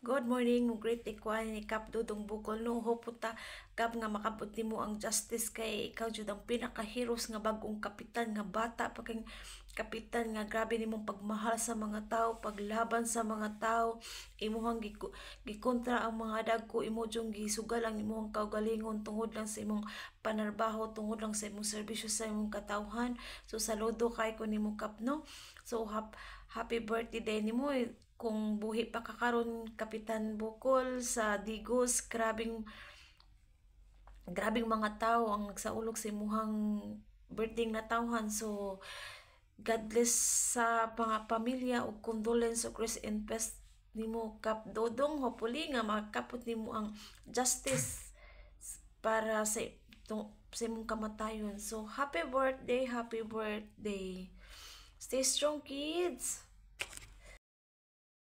Good morning, mo great ikuan ni Kap Dudong Bukol no hoputa Kap nga makabot nimo ang justice kay ikaw jud ang pinaka-heroes nga bagong kapitan nga bata pa kay kapitan nga grabe nimong pagmahal sa mga tao, paglaban sa mga tao, imuhang gikontra ang mga dagko, imo jung gisugal ang imong kaugalingon tungod lang sa imong panarbaho, tungod lang sa imong serbisyo sa imong katawhan. So saludo kay ko nimo Kap no. So happy birthday nimo kung buhi pa kakaron Kapitan Bukol sa Digos. Grabing mga tao ang nagsaulog sa imuhang birthday na tawhan. So God bless sa mga pamilya ug condolence ug rest in peace nimo Kap Dodong. Hopefully nga makapot nimo ang justice para sa imong kamatayon. So happy birthday, happy birthday. Stay strong kids.